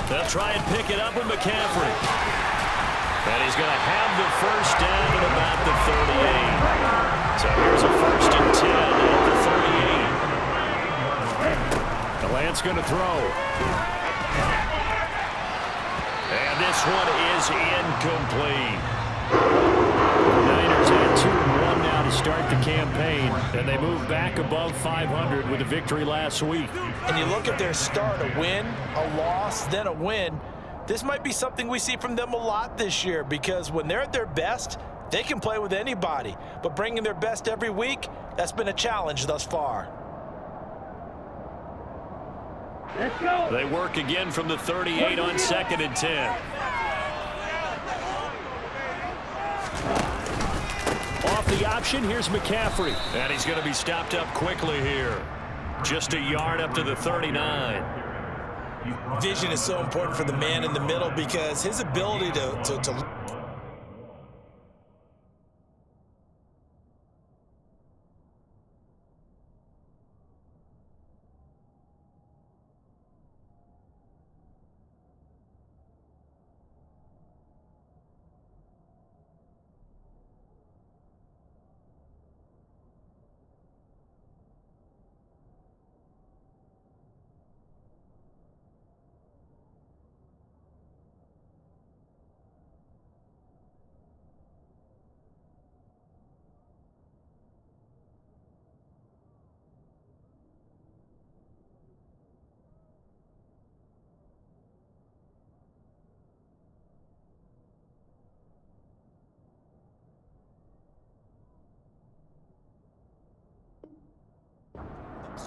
They'll try and pick it up with McCaffrey. And he's going to have the first down at about the 38. So here's a 1st and 10 at the 38. The Lance going to throw. And this one is incomplete. The Niners at 2-1 now to start the campaign, and they move back above 500 with a victory last week. And you look at their start, a win, a loss, then a win. This might be something we see from them a lot this year, because when they're at their best, they can play with anybody. But bringing their best every week, that's been a challenge thus far. Let's go. They work again from the 38 on 2nd and 10. Off the option, here's McCaffrey. And he's going to be stopped up quickly here. Just a yard up to the 39. Vision is so important for the man in the middle, because his ability to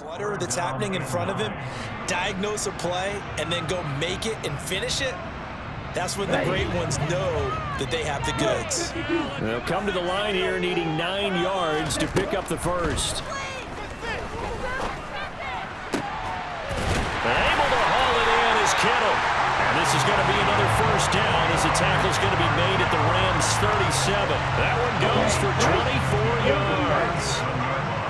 clutter that's happening in front of him, diagnose a play, and then go make it and finish it. That's when the great ones know that they have the goods. They'll come to the line here needing 9 yards to pick up the first. Able to haul it in is Kittle. And this is going to be another first down as the tackle's going to be made at the Rams 37. That one goes for 24 yards.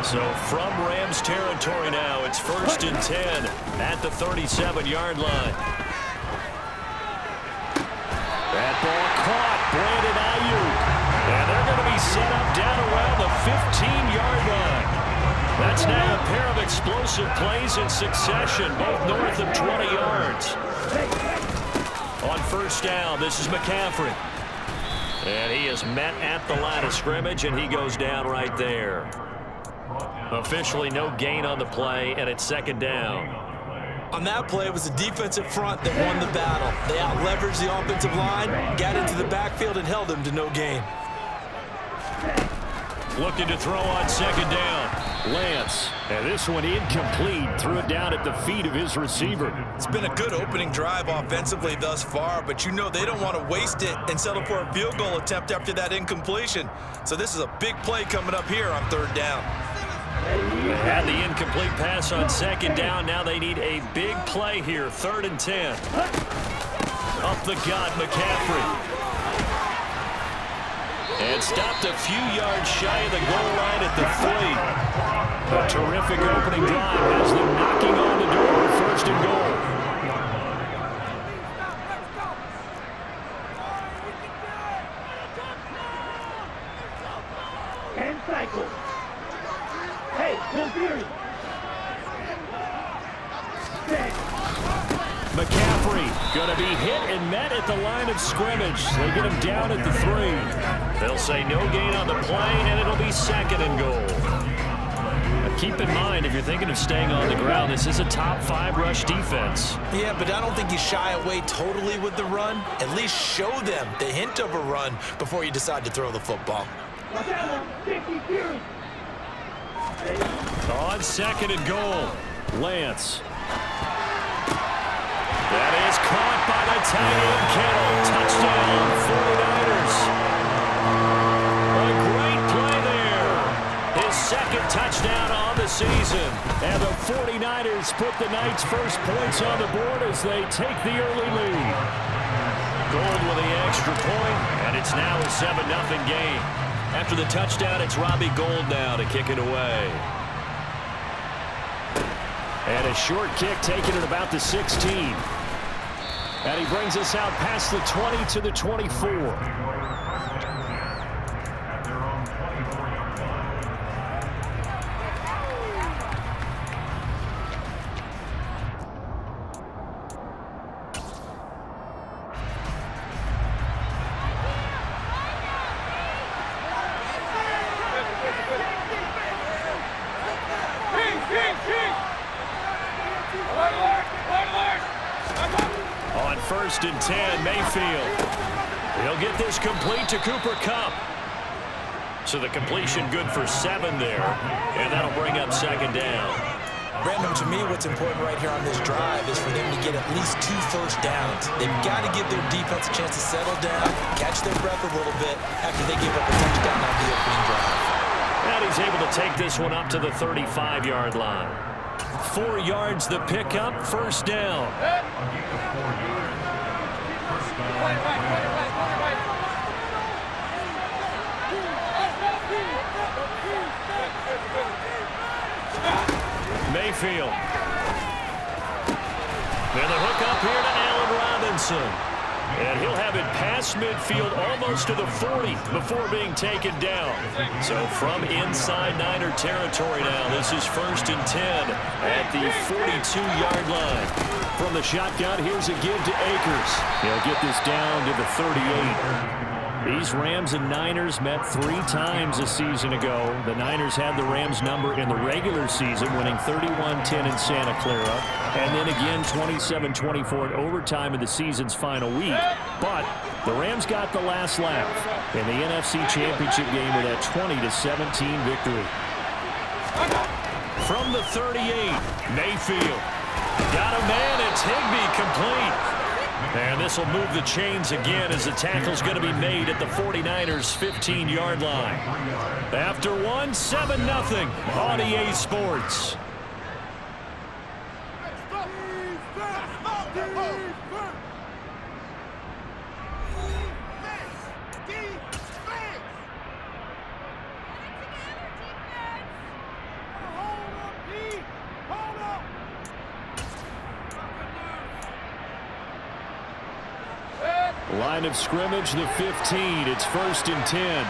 So from Rams territory now, it's 1st and 10 at the 37-yard line. That ball caught, Brandon Ayuk. And they're going to be set up down around the 15-yard line. That's now a pair of explosive plays in succession, both north of 20 yards. On first down, this is McCaffrey. And he is met at the line of scrimmage, and he goes down right there. Officially no gain on the play, and it's 2nd down. On that play, it was the defensive front that won the battle. They out-leveraged the offensive line, got into the backfield, and held them to no gain. Looking to throw on 2nd down. Lance. And this one incomplete. Threw it down at the feet of his receiver. It's been a good opening drive offensively thus far, but you know they don't want to waste it and settle for a field goal attempt after that incompletion. So this is a big play coming up here on 3rd down. They had the incomplete pass on 2nd down. Now they need a big play here. 3rd and 10. Up the gut, McCaffrey. And stopped a few yards shy of the goal line at the 3. A terrific opening drive has them knocking on the door. 1st and goal. And cycle. Hey, McCaffrey going to be hit and met at the line of scrimmage. They get him down at the 3. They'll say no gain on the play, and it'll be 2nd and goal. Now keep in mind, if you're thinking of staying on the ground, this is a top 5 rush defense. Yeah, but I don't think you shy away totally with the run. At least show them the hint of a run before you decide to throw the football. On 2nd and goal, Lance. That is caught by the tight end, Kittle. Touchdown, 49ers. A great play there. His 2nd touchdown on the season. And the 49ers put the Knights' first points on the board as they take the early lead. Gold with the extra point, and it's now a 7-0 game. After the touchdown, it's Robbie Gould now to kick it away. And a short kick taken at about the 16. And he brings us out past the 20 to the 24. On 1st and 10, Mayfield. He'll get this complete to Cooper Kupp. So the completion good for 7 there, and that'll bring up 2nd down. Brandon, to me, what's important right here on this drive is for them to get at least 2 first downs. They've got to give their defense a chance to settle down, catch their breath a little bit after they give up a touchdown on the opening drive. And he's able to take this one up to the 35-yard line. 4 yards the pickup, 1st down. Mayfield. And the hook up here to Allen Robinson. And he'll have it past midfield almost to the 40 before being taken down. So from inside Niner territory now, this is 1st and 10 at the 42-yard line. From the shotgun, here's a give to Akers. He'll get this down to the 38. These Rams and Niners met 3 times a season ago. The Niners had the Rams number in the regular season, winning 31-10 in Santa Clara, and then again 27-24 in overtime in the season's final week. But the Rams got the last laugh in the NFC Championship game with that 20-17 victory. From the 38, Mayfield. Got a man, it's Higbee, complete. And this will move the chains again as the tackle's going to be made at the 49ers' 15-yard line. After one, 7-0 on EA Sports. Line of scrimmage, the 15. It's 1st and 10.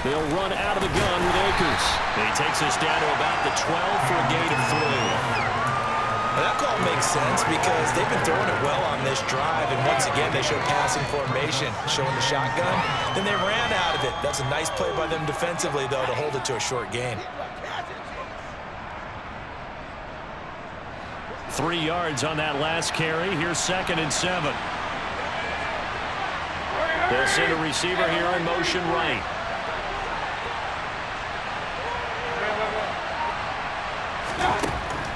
They'll run out of the gun with Akers. And he takes us down to about the 12 for a gain of 3. Well, that call makes sense because they've been throwing it well on this drive, and once again they show passing formation, showing the shotgun. Then they ran out of it. That's a nice play by them defensively, though, to hold it to a short gain. 3 yards on that last carry. Here's 2nd and 7. They'll send a receiver here in motion right.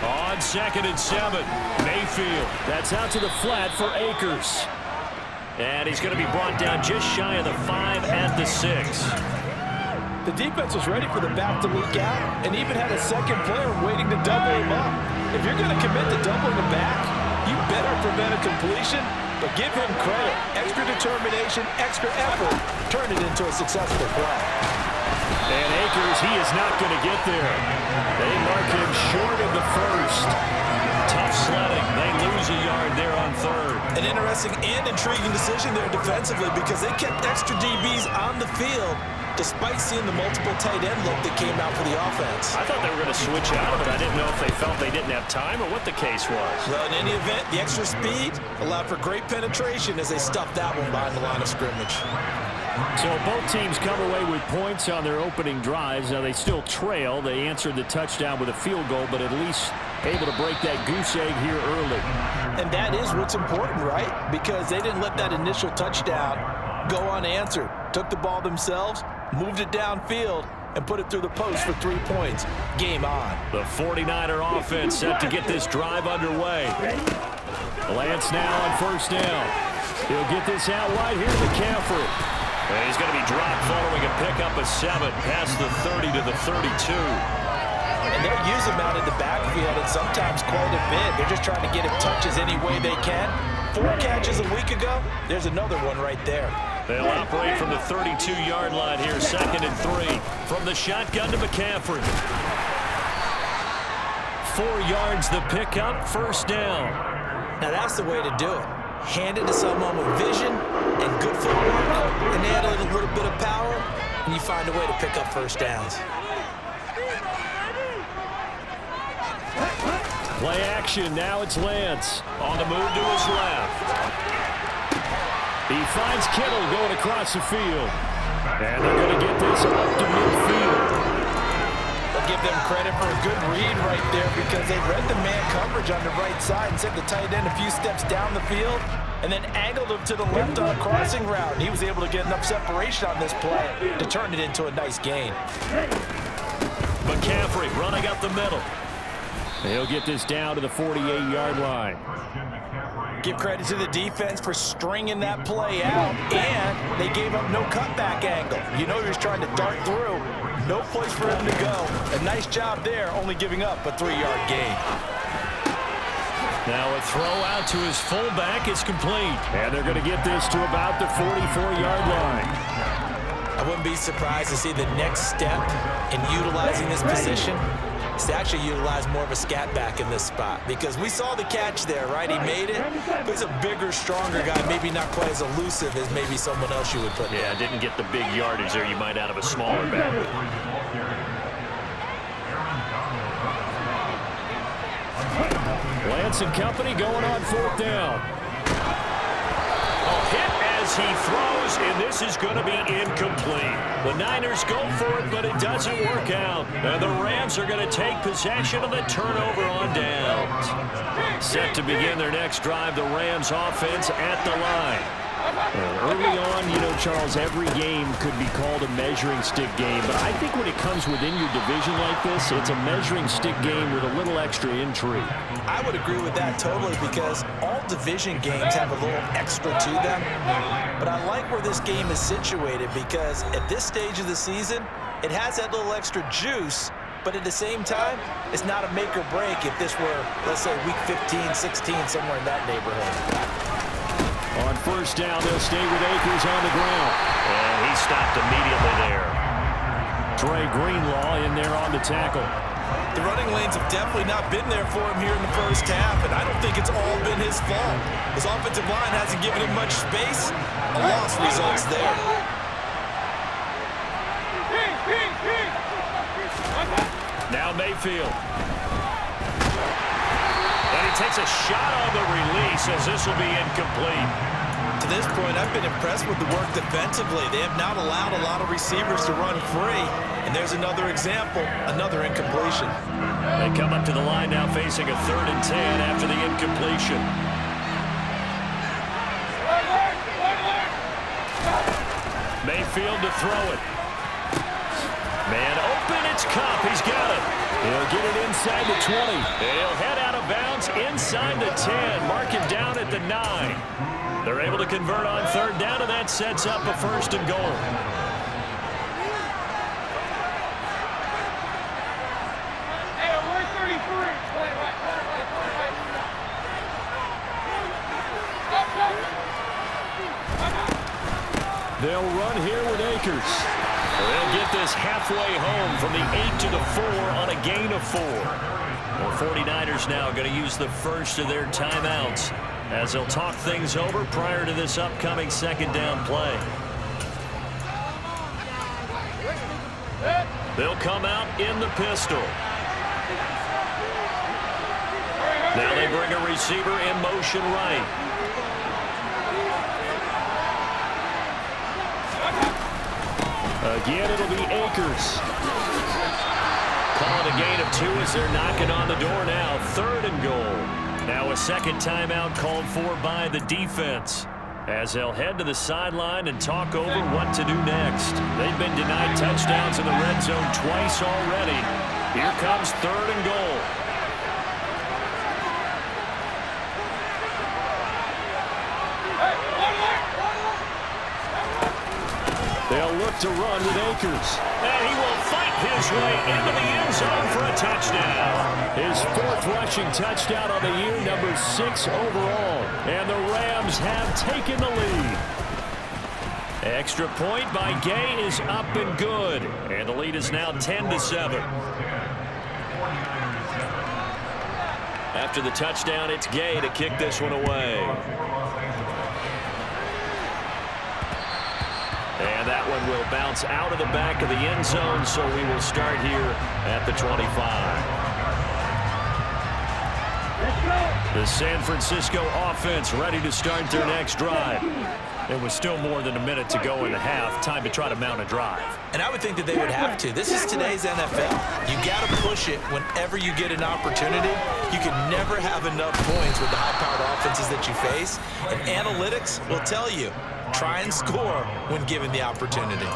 On 2nd and 7, Mayfield. That's out to the flat for Akers. And he's going to be brought down just shy of the 5 at the 6. The defense was ready for the back to leak out and even had a second player waiting to double him up. If you're going to commit to doubling the back, you better prevent a completion, but give him credit. Extra determination, extra effort, turn it into a successful play. And Akers, he is not going to get there. They mark him short of the 1st. Tough sledding. They lose a yard there on 3rd. An interesting and intriguing decision there defensively because they kept extra DBs on the field despite seeing the multiple tight end look that came out for the offense. I thought they were going to switch out of it. I didn't know if they felt they didn't have time or what the case was. Well, in any event, the extra speed allowed for great penetration as they stuffed that one behind the line of scrimmage. So both teams come away with points on their opening drives. Now they still trail. They answered the touchdown with a field goal, but at least able to break that goose egg here early. And that is what's important, right? Because they didn't let that initial touchdown go unanswered. Took the ball themselves, moved it downfield, and put it through the post for 3 points. Game on. The 49er offense set to get this drive underway. Lance now on 1st down. He'll get this out wide here to McCaffrey. And he's going to be dropped following a pickup of 7 past the 30 to the 32. And they'll use him out in the backfield and sometimes quite a bit. They're just trying to get him touches any way they can. 4 catches a week ago. There's another one right there. They'll operate from the 32-yard line here, 2nd and 3. From the shotgun to McCaffrey. 44 yards the pickup, first down. Now that's the way to do it. Hand it to someone with vision and good footwork, and add a little bit of power, and you find a way to pick up first downs. Play action, now it's Lance. On the move to his left. He finds Kittle going across the field. And they're going to get this up to midfield. I'll give them credit for a good read right there because they read the man coverage on the right side and sent the tight end a few steps down the field and then angled him to the left on a crossing route. And he was able to get enough separation on this play to turn it into a nice gain. McCaffrey running up the middle. He'll get this down to the 48-yard line. Give credit to the defense for stringing that play out, and they gave up no cutback angle. You know he was trying to dart through. No place for him to go. A nice job there, only giving up a 3-yard gain. Now a throw out to his fullback is complete. And they're going to get this to about the 44-yard line. I wouldn't be surprised to see the next step in utilizing this position is to actually utilize more of a scat back in this spot, because we saw the catch there, right? He made it, but he's a bigger, stronger guy, maybe not quite as elusive as maybe someone else you would put in. Yeah, didn't get the big yardage there you might out of a smaller back. Lance and company going on fourth down. A hit as he throws, and this is going to be incomplete. The Niners go for it, but it doesn't work out. And the Rams are going to take possession of the turnover on downs. Set to begin their next drive, the Rams offense at the line. Early on, you know, Charles, every game could be called a measuring stick game, but I think when it comes within your division like this, it's a measuring stick game with a little extra intrigue. I would agree with that totally, because all division games have a little extra to them, but I like where this game is situated because at this stage of the season, it has that little extra juice, but at the same time, it's not a make or break if this were, let's say, week 15, 16, somewhere in that neighborhood. On first down, they'll stay with Akers on the ground. And he stopped immediately there. Trey Greenlaw in there on the tackle. The running lanes have definitely not been there for him here in the first half, and I don't think it's all been his fault. His offensive line hasn't given him much space. A loss results there. Now Mayfield. And he takes a shot on the release as this will be incomplete. To this point, I've been impressed with the work defensively. They have not allowed a lot of receivers to run free. And there's another example, another incompletion. They come up to the line now facing a 3rd and 10 after the incompletion. Mayfield to throw it. Man open, it's Cup. He's got it. He'll get it inside the 20. He'll head out of bounds inside the 10. Mark him down at the 9. They're able to convert on 3rd down, and that sets up a 1st and goal. They'll run here with Akers. They'll get this halfway home from the 8 to the 4 on a gain of 4. The 49ers now going to use the first of their timeouts as they'll talk things over prior to this upcoming 2nd down play. They'll come out in the pistol. Now they bring a receiver in motion right. Again, it'll be Akers. Call it a gain of 2 as they're knocking on the door now. 3rd and goal. Now a 2nd timeout called for by the defense as they'll head to the sideline and talk over what to do next. They've been denied touchdowns in the red zone twice already. Here comes 3rd and goal. They'll look to run with Akers. And he will fight his way into the end zone for a touchdown. His 4th rushing touchdown on the year, number 6 overall. And the Rams have taken the lead. Extra point by Gay is up and good. And the lead is now 10-7. After the touchdown, it's Gay to kick this one away. And that one will bounce out of the back of the end zone, so we will start here at the 25. The San Francisco offense ready to start their next drive. It was still more than a minute to go in the half. Time to try to mount a drive. And I would think that they would have to. This is today's NFL. You got to push it whenever you get an opportunity. You can never have enough points with the high-powered offenses that you face. And analytics will tell you, try and score when given the opportunity.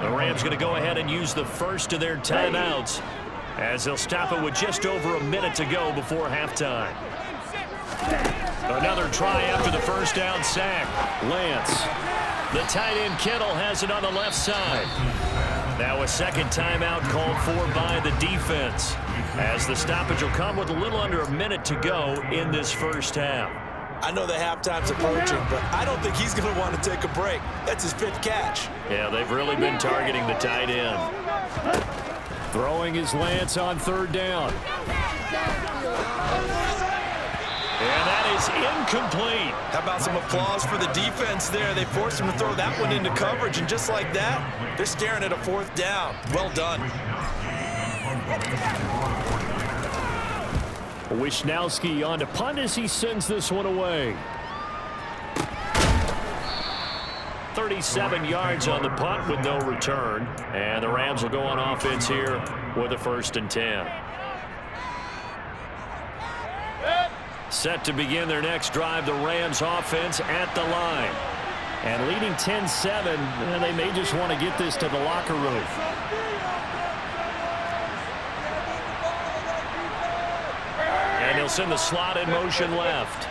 The Rams going to go ahead and use the first of their timeouts as they'll stop it with just over a minute to go before halftime. Another try after the first down sack. Lance. The tight end Kittle has it on the left side. Now a second timeout called for by the defense, as the stoppage will come with a little under a minute to go in this first half. I know the halftime's approaching, but I don't think he's going to want to take a break. That's his fifth catch. Yeah, they've really been targeting the tight end. Throwing is Lance on third down. And that is incomplete. How about some applause for the defense there? They forced him to throw that one into coverage, and just like that, they're staring at a fourth down. Well done. Wisnowski on to punt as he sends this one away. 37 yards on the punt with no return. And the Rams will go on offense here with a 1st and 10. Set to begin their next drive, the Rams offense at the line. And leading 10-7, they may just want to get this to the locker room. And he'll send the slot in motion left.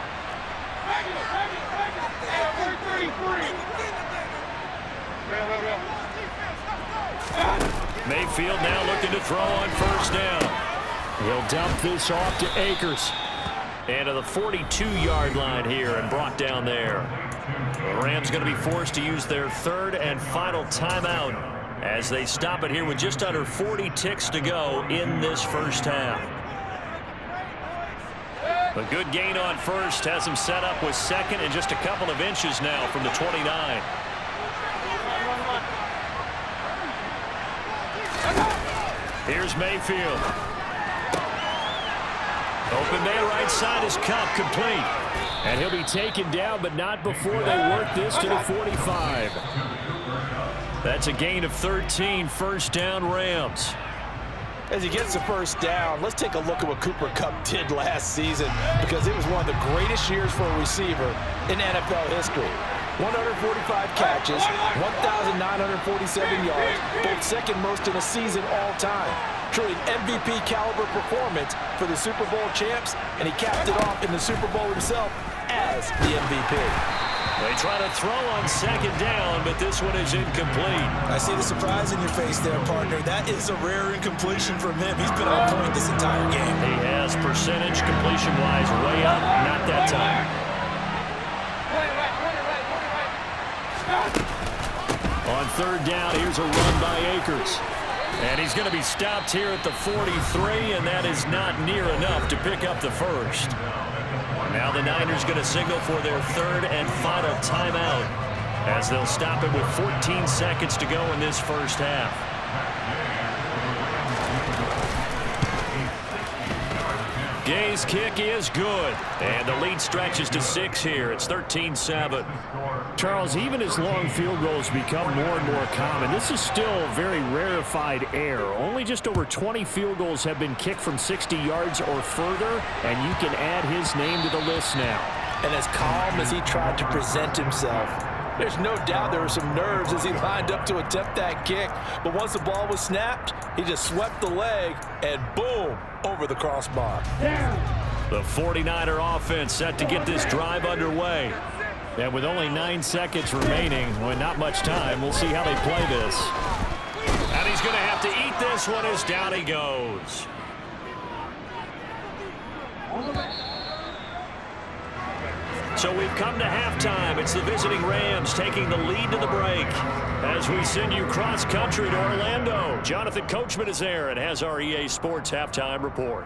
Mayfield now looking to throw on first down. He'll dump this off to Akers. And to the 42-yard line here and brought down there. The Rams going to be forced to use their third and final timeout as they stop it here with just under 40 ticks to go in this first half. A good gain on first has him set up with second and just a couple of inches now from the 29. Here's Mayfield. Open man right side is Cup, complete. And he'll be taken down, but not before they work this to the 45. That's a gain of 13, first down Rams. As he gets the first down, let's take a look at what Cooper Kupp did last season, because it was one of the greatest years for a receiver in NFL history. 145 catches, 1,947 yards, both second most in a season all time. Truly an MVP caliber performance for the Super Bowl champs, and he capped it off in the Super Bowl himself as the MVP. They try to throw on second down, but this one is incomplete. I see the surprise in your face there, partner. That is a rare incompletion from him. He's been on point this entire game. He has percentage completion-wise way up, not that time. On third down, here's a run by Akers. And he's going to be stopped here at the 43, and that is not near enough to pick up the first. Now the Niners going to signal for their third and final timeout as they'll stop it with 14 seconds to go in this first half. Gay's kick is good, and the lead stretches to 6 here. It's 13-7. Charles, even as long field goals become more and more common, this is still very rarefied air. Only just over 20 field goals have been kicked from 60 yards or further, and you can add his name to the list now. And as calm as he tried to present himself, there's no doubt there were some nerves as he lined up to attempt that kick. But once the ball was snapped, he just swept the leg and boom, over the crossbar. The 49er offense set to get this drive underway. And with only 9 seconds remaining, well, not much time, we'll see how they play this. And he's going to have to eat this one as down he goes. So we've come to halftime. It's the visiting Rams taking the lead to the break. As we send you cross-country to Orlando, Jonathan Coachman is there and has our EA Sports Halftime Report.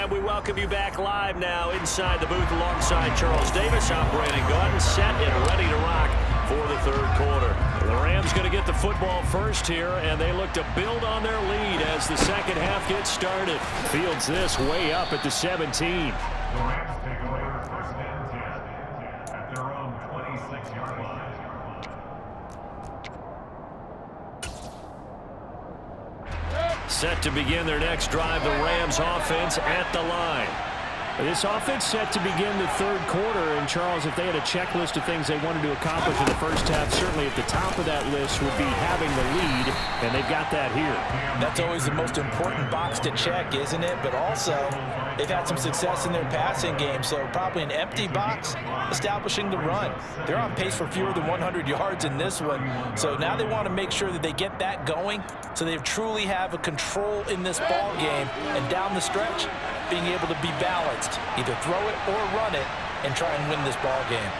And we welcome you back live now inside the booth alongside Charles Davis. I'm Brandon Gunn, set and ready to rock for the third quarter. The Rams going to get the football first here, and they look to build on their lead as the second half gets started. Fields this way up at the 17. The Rams take over first and 10 at their own 26-yard line. Set to begin their next drive, the Rams offense at the line. This offense set to begin the third quarter, and Charles, if they had a checklist of things they wanted to accomplish in the first half, certainly at the top of that list would be having the lead, and they've got that here. That's always the most important box to check, isn't it? But also, they've had some success in their passing game, so probably an empty box establishing the run. They're on pace for fewer than 100 yards in this one, so now they want to make sure that they get that going so they truly have a control in this ball game, and down the stretch, being able to be balanced, either throw it or run it, and try and win this ball game.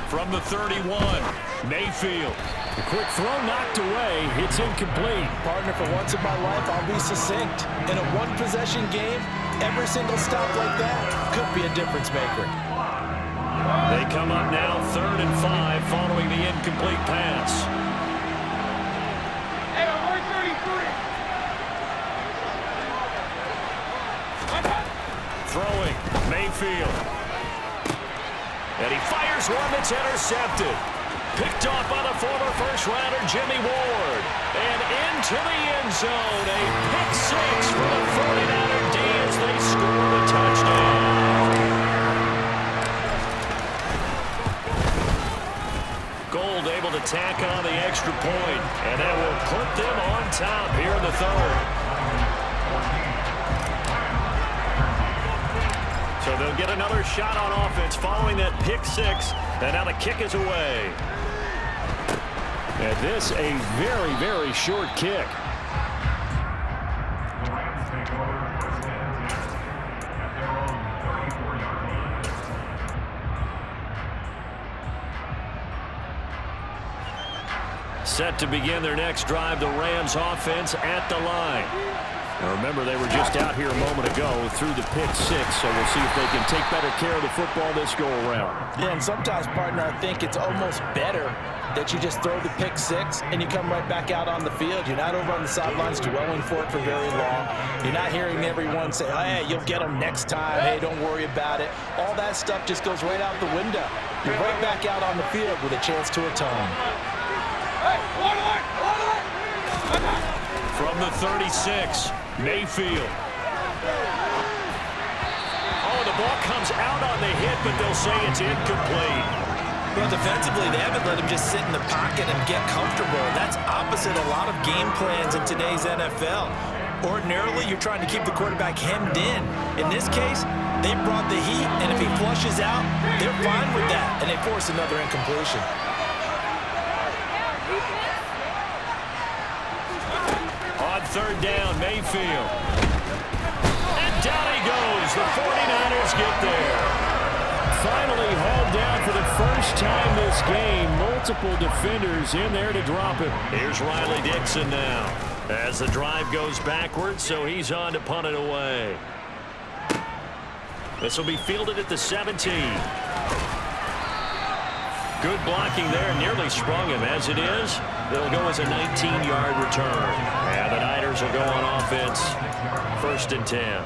From the 31, Mayfield. The quick throw knocked away. It's incomplete. Partner, for once in my life, I'll be succinct. In a one-possession game, every single stop like that could be a difference maker. They come up now 3rd and 5 following the incomplete pass. Throwing, Mayfield. And he fires one that's intercepted. Picked off by the former first-rounder Jimmy Ward. And into the end zone. A pick six for the 49er D as they score the touchdown. Gold able to tack on the extra point. And that will put them on top here in the third. So they'll get another shot on offense following that pick six. And now the kick is away. And this a very, very short kick. The Rams take over first and 10 at their own 34-yard line. Set to begin their next drive, the Rams offense at the line. Now remember, they were just out here a moment ago through the pick six, so we'll see if they can take better care of the football this go-around. Yeah, and sometimes, partner, I think it's almost better that you just throw the pick six and you come right back out on the field. You're not over on the sidelines dwelling for it for very long. You're not hearing everyone say, hey, you'll get them next time. Hey, don't worry about it. All that stuff just goes right out the window. You're right back out on the field with a chance to atone. From the 36, Mayfield. Oh, the ball comes out on the hit, but they'll say it's incomplete. Well, defensively, they haven't let him just sit in the pocket and get comfortable. That's opposite a lot of game plans in today's NFL. Ordinarily, you're trying to keep the quarterback hemmed in. In this case, they brought the heat, and if he flushes out, they're fine with that, and they force another incompletion. On third down, Mayfield. And down he goes. The 49ers get there. Finally hauled down for the first time this game. Multiple defenders in there to drop him. Here's Riley Dixon now as the drive goes backwards, so he's on to punt it away. This will be fielded at the 17. Good blocking there, nearly sprung him. As it is, it'll go as a 19-yard return. And the Niners will go on offense, 1st and 10.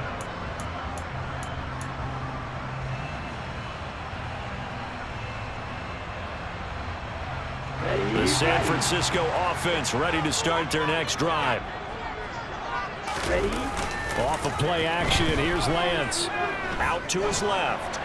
The San Francisco offense ready to start their next drive. Ready? Off of play action, here's Lance. Out to his left.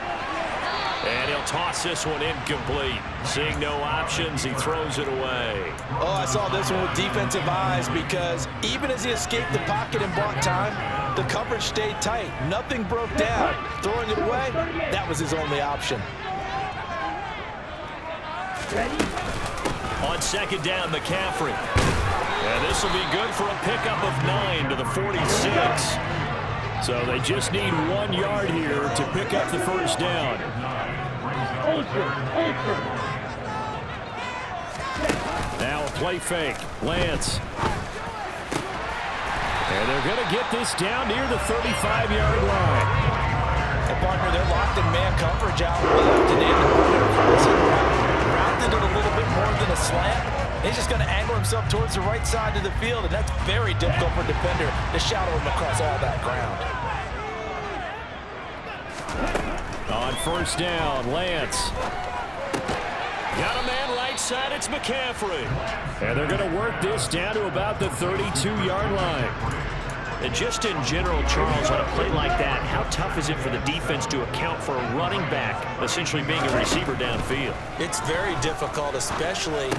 And he'll toss this one incomplete. Seeing no options, he throws it away. Oh, I saw this one with defensive eyes because even as he escaped the pocket and bought time, the coverage stayed tight. Nothing broke down. Throwing it away, that was his only option. Ready? On second down, McCaffrey. And this will be good for a pickup of 9 to the 46. So they just need 1 yard here to pick up the first down. Now a play fake. Lance. And they're going to get this down near the 35-yard line. And partner, they're locked in man coverage out left, and rounded it a little bit more than a slant. He's just going to angle himself towards the right side of the field, and that's very difficult for a defender to shadow him across all that ground. On first down, Lance. Got a man right side, it's McCaffrey. And they're going to work this down to about the 32-yard line. And just in general, Charles, on a play like that, how tough is it for the defense to account for a running back essentially being a receiver downfield? It's very difficult, especially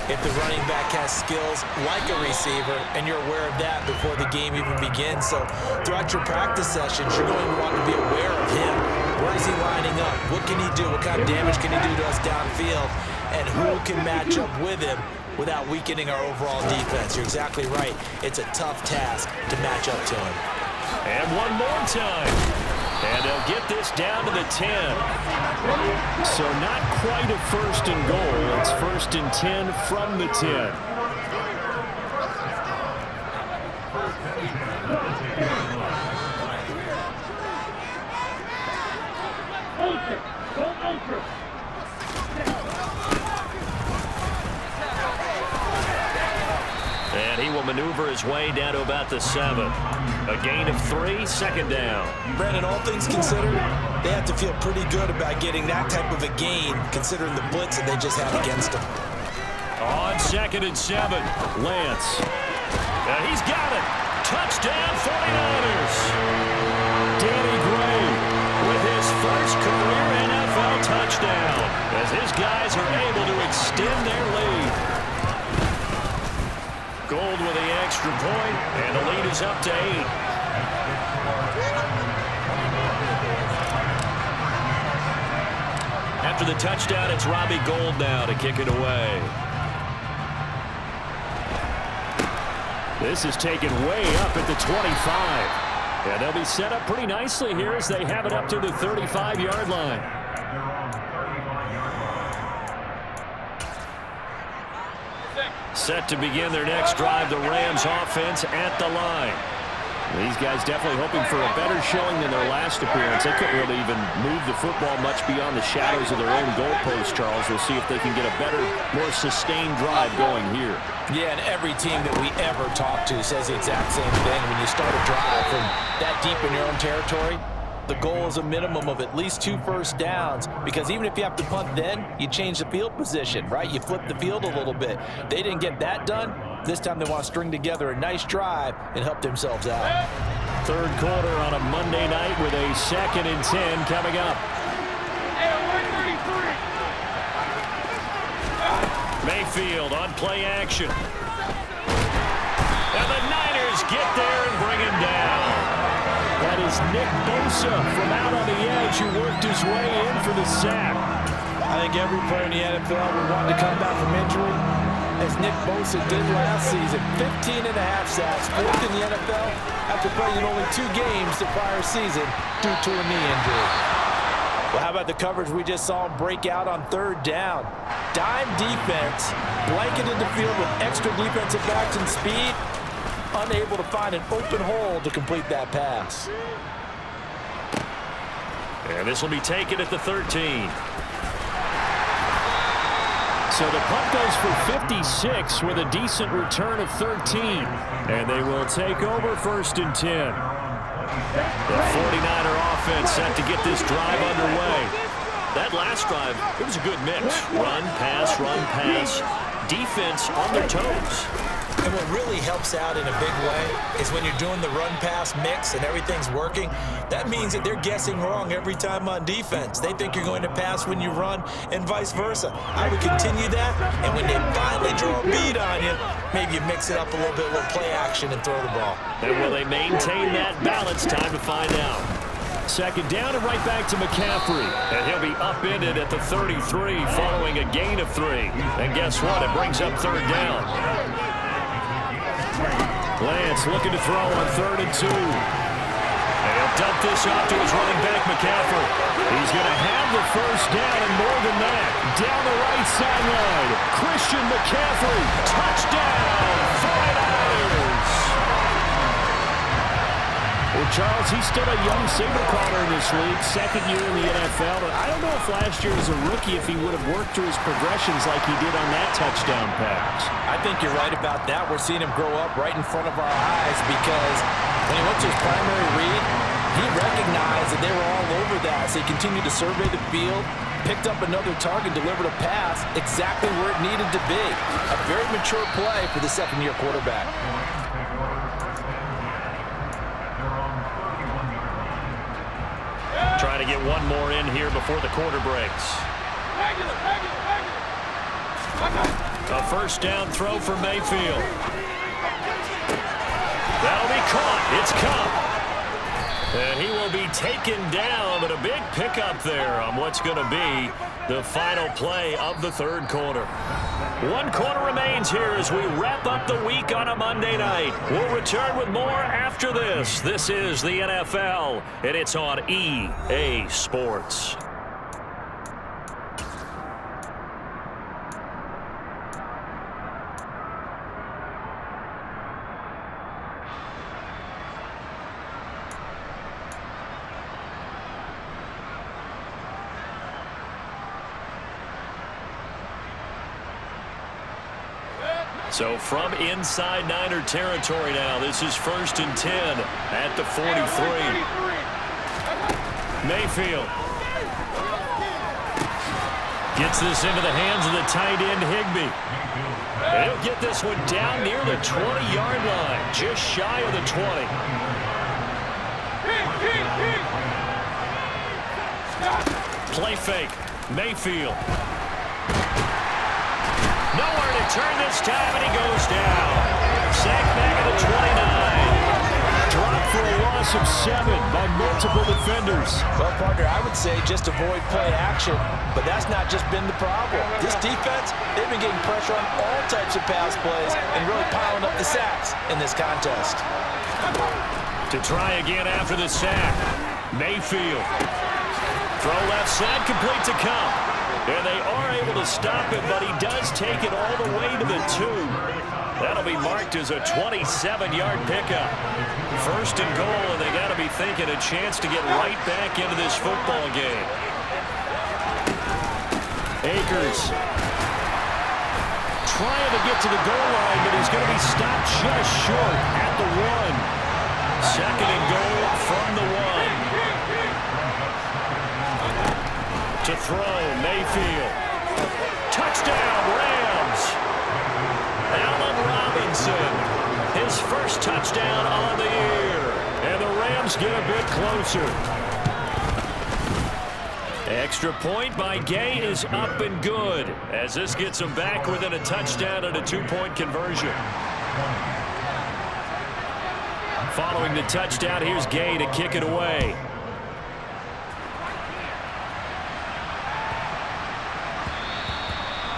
if the running back has skills like a receiver, and you're aware of that before the game even begins. So throughout your practice sessions, you're going to want to be aware of him. Where is he lining up? What can he do? What kind of damage can he do to us downfield? And who can match up with him without weakening our overall defense? You're exactly right. It's a tough task to match up to him. And one more time. And they'll get this down to the 10. So not quite a first and goal. It's first and 10 from the 10. And he will maneuver his way down to about the 7. A gain of 3, second down. Brandon, all things considered, they have to feel pretty good about getting that type of a gain, considering the blitz that they just had against them. On second and 7, Lance. He's got it. Touchdown, 49ers. Danny Gray With his first career NFL touchdown, as his guys are able to extend their lead. Gold with the extra point, and the lead is up to 8. After the touchdown, it's Robbie Gould now to kick it away. This is taken way up at the 25. And they'll be set up pretty nicely here as they have it up to the 35-yard line. Set to begin their next drive, the Rams offense at the line. These guys definitely hoping for a better showing than their last appearance. They couldn't really even move the football much beyond the shadows of their own goalpost, Charles. We'll see if they can get a better, more sustained drive going here. Yeah, and every team that we ever talk to says the exact same thing. When you start a drive from that deep in your own territory, the goal is a minimum of at least 2 first downs, because even if you have to punt then, you change the field position, right? You flip the field a little bit. They didn't get that done. This time they want to string together a nice drive and help themselves out. Third quarter on a Monday night with a 2nd and 10 coming up. Mayfield on play action. And the Niners get there and bring him down. That is Nick Bosa from out on the edge who worked his way in for the sack. I think every player in the NFL would want to come back from injury, as Nick Bosa did last season. 15 and a half sacks, 4th in the NFL after playing only 2 games the prior season due to a knee injury. Well, how about the coverage we just saw him break out on 3rd down? Dime defense, blanketed the field with extra defensive backs and speed, unable to find an open hole to complete that pass. And this will be taken at the 13. So the punt goes for 56 with a decent return of 13. And they will take over 1st and 10. The 49er offense set to get this drive underway. That last drive, it was a good mix. Run, pass, defense on their toes. And what really helps out in a big way is when you're doing the run-pass mix and everything's working, that means that they're guessing wrong every time on defense. They think you're going to pass when you run and vice versa. I would continue that, and when they finally draw a bead on you, maybe you mix it up a little bit, a little play action, and throw the ball. And will they maintain that balance? Time to find out. 2nd down and right back to McCaffrey. And he'll be upended at the 33 following a gain of 3. And guess what? It brings up 3rd down. Lance looking to throw on 3rd and 2. And dump this off to his running back, McCaffrey. He's going to have the first down, and more than that, down the right sideline. Christian McCaffrey, touchdown, 49ers. Well, Charles, he's still a young saber caller in this league, second year in the NFL. But I don't know if last year as a rookie, if he would have worked through his progressions like he did on that touchdown pass. I think you're right about that. We're seeing him grow up right in front of our eyes because when he went to his primary read, he recognized that they were all over that. So he continued to survey the field, picked up another target, delivered a pass exactly where it needed to be. A very mature play for the second-year quarterback. Trying to get one more in here before the quarter breaks. A first down throw for Mayfield. That'll be caught. It's Cup. And he will be taken down, but a big pickup there on what's going to be the final play of the third quarter. One quarter remains here as we wrap up the week on a Monday night. We'll return with more after this. This is the NFL, and it's on EA Sports. So from inside Niner territory now, this is 1st and 10 at the 43. Mayfield gets this into the hands of the tight end, Higbee. And he'll get this one down near the 20-yard line, just shy of the 20. Play fake, Mayfield. Nowhere to turn this time, and he goes down. Sacked back at the 29. Dropped for a loss of 7 by multiple defenders. Well, partner, I would say just avoid play action, but that's not just been the problem. This defense, they've been getting pressure on all types of pass plays and really piling up the sacks in this contest. To try again after the sack, Mayfield. Throw left side, complete to Cup. And they are able to stop him, but he does take it all the way to the 2. That'll be marked as a 27-yard pickup. 1st and goal, and they got to be thinking a chance to get right back into this football game. Akers trying to get to the goal line, but he's going to be stopped just short at the 1. 2nd and goal from the 1. To throw, Mayfield. Touchdown, Rams. Allen Robinson, his first touchdown on the year. And the Rams get a bit closer. Extra point by Gay is up and good, as this gets them back within a touchdown and a 2-point conversion. Following the touchdown, here's Gay to kick it away.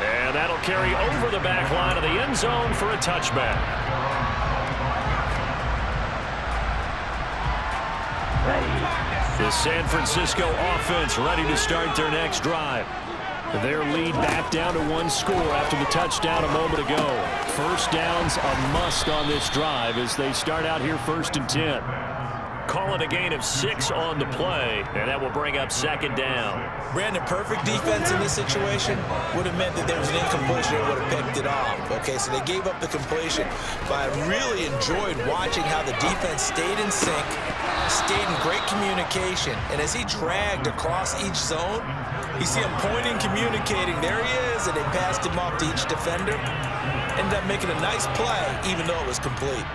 And that'll carry over the back line of the end zone for a touchback. The San Francisco offense ready to start their next drive. Their lead back down to 1 score after the touchdown a moment ago. First down's a must on this drive as they start out here 1st and 10. Call it a gain of 6 on the play, and that will bring up 2nd down. Brandon, perfect defense in this situation would have meant that there was an incompletion and would have picked it off. Okay, so they gave up the completion, but I really enjoyed watching how the defense stayed in sync, stayed in great communication, and as he dragged across each zone, you see him pointing, communicating, there he is, and they passed him off to each defender. Ended up making a nice play, even though it was complete.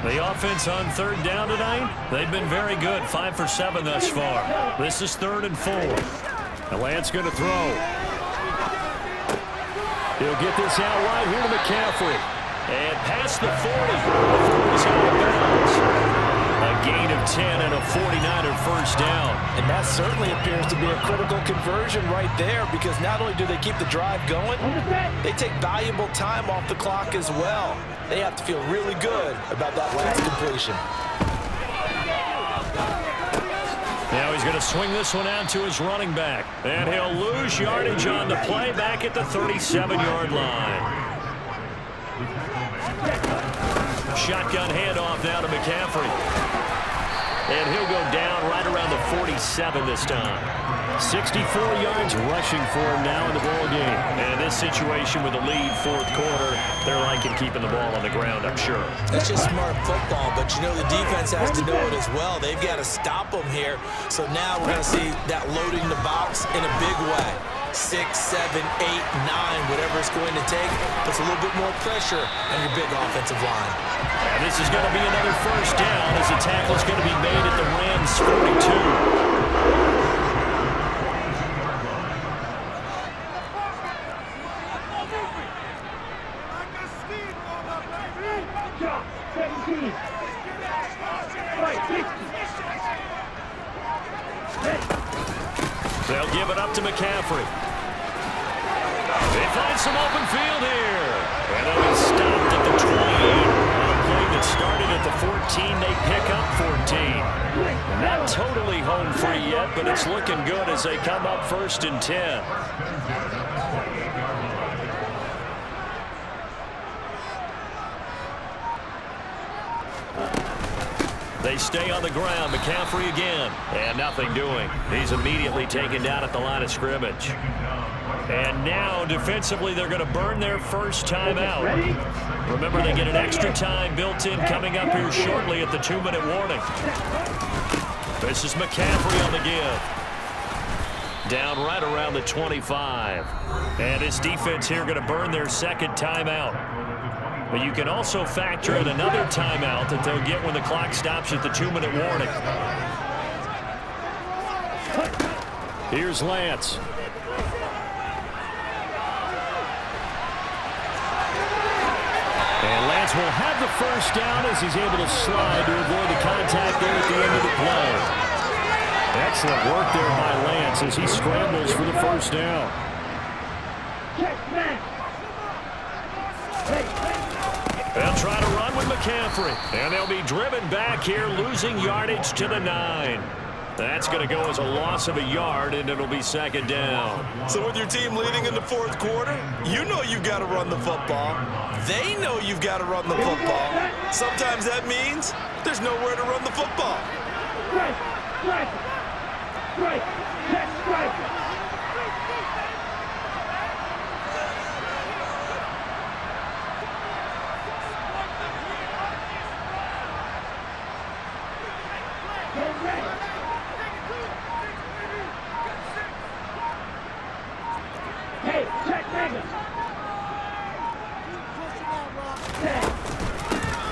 The offense on 3rd down tonight, they've been very good, 5 for 7 thus far. This is 3rd and 4. And Lance going to throw. He'll get this out wide here to McCaffrey. And past the 40 before he's out of bounds. A gain of 10 and a 49er first down. And that certainly appears to be a critical conversion right there, because not only do they keep the drive going, they take valuable time off the clock as well. They have to feel really good about that last completion. Now he's going to swing this one out to his running back. And he'll lose yardage on the play back at the 37-yard line. Shotgun handoff now to McCaffrey. And he'll go down right around the 47 this time. 64 yards rushing for him now in the ball game. And this situation with a lead fourth quarter, they're liking keeping the ball on the ground, I'm sure. That's just smart football, but you know the defense has to know it as well. They've got to stop them here. So now we're going to see that loading the box in a big way. 6, 7, 8, 9, whatever it's going to take, puts a little bit more pressure on your big offensive line. And this is going to be another first down as the tackle is going to be made at the Rams' 42. They'll give it up to McCaffrey. They find some open field here. And they'll be stopped at the 28. On a play that started at the 14, they pick up 14. Not totally home free yet, but it's looking good as they come up 1st and 10. They stay on the ground. McCaffrey again. And nothing doing. He's immediately taken down at the line of scrimmage. And now, defensively, they're going to burn their first time out. Remember, they get an extra time built in coming up here shortly at the 2-minute warning. This is McCaffrey on the give. Down right around the 25. And his defense here going to burn their second timeout. But you can also factor in another timeout that they'll get when the clock stops at the 2-minute warning. Here's Lance. And Lance will have the first down as he's able to slide to avoid the contact there at the end of the play. Excellent work there by Lance as he scrambles for the first down. They'll try to run with McCaffrey. And they'll be driven back here, losing yardage to the 9. That's going to go as a loss of a yard, and it'll be second down. So with your team leading in the fourth quarter, you know you've got to run the football. They know you've got to run the football. Sometimes that means there's nowhere to run the football.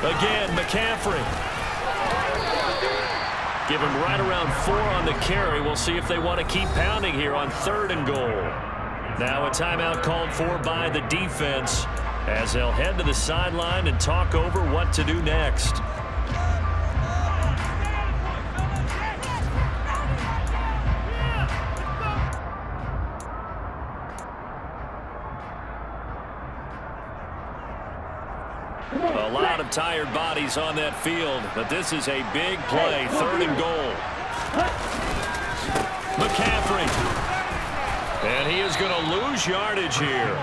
Again, McCaffrey. Give him right around 4 on the carry. We'll see if they want to keep pounding here on 3rd and goal. Now a timeout called for by the defense as they'll head to the sideline and talk over what to do next. A lot of tired bodies on that field, but this is a big play. 3rd and goal. McCaffrey. And he is going to lose yardage here.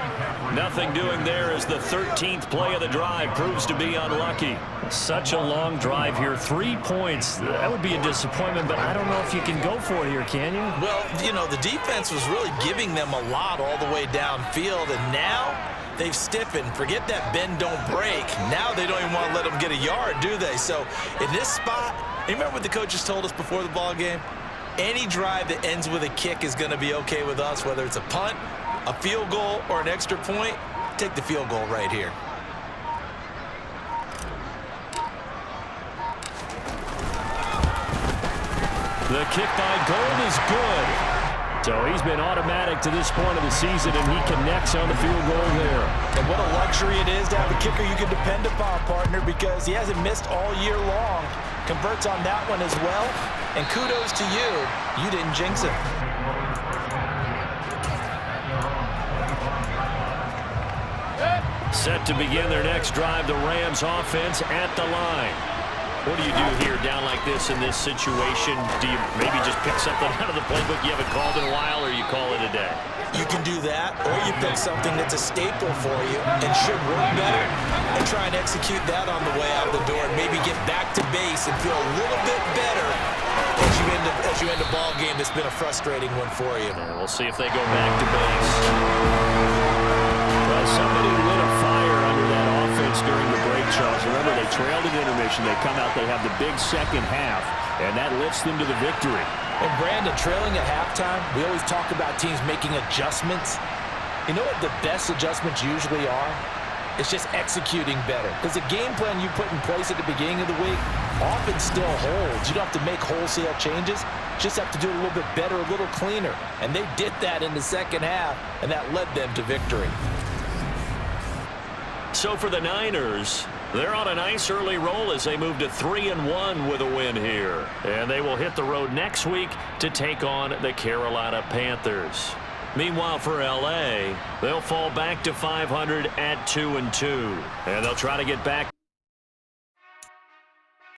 Nothing doing there as the 13th play of the drive proves to be unlucky. Such a long drive here. 3 points. That would be a disappointment, but I don't know if you can go for it here, can you? Well, you know, the defense was really giving them a lot all the way downfield, and now they've stiffened. Forget that bend, don't break. Now they don't even want to let them get a yard, do they? So in this spot, you remember what the coaches told us before the ball game? Any drive that ends with a kick is going to be okay with us, whether it's a punt, a field goal, or an extra point. Take the field goal right here. The kick by Gold is good. So he's been automatic to this point of the season, and he connects on the field goal there. And what a luxury it is to have a kicker you can depend upon, partner, because he hasn't missed all year long. converts on that one as well. And kudos to you. You didn't jinx it. Set to begin their next drive, the Rams offense at the line. What do you do here down like this in this situation? Do you maybe just pick something out of the playbook you haven't called in a while, or you call it a day? You can do that, or you pick something that's a staple for you and should work better and try and execute that on the way out the door and maybe get back to base and feel a little bit better as you end a ball game that's been a frustrating one for you. And we'll see if they go back to base. Well, somebody lit a fire under that offense during the break, Charles. Remember, they trailed at intermission. They come out, they have the big second half, and that lifts them to the victory. And Brandon, trailing at halftime, we always talk about teams making adjustments. You know what the best adjustments usually are? It's just executing better. Because the game plan you put in place at the beginning of the week often still holds. You don't have to make wholesale changes. Just have to do it a little bit better, a little cleaner. And they did that in the second half, and that led them to victory. So for the Niners, they're on a nice early roll as they move to 3-1 with a win here. And they will hit the road next week to take on the Carolina Panthers. Meanwhile, for L.A., they'll fall back to 500 at 2-2. And they'll try to get back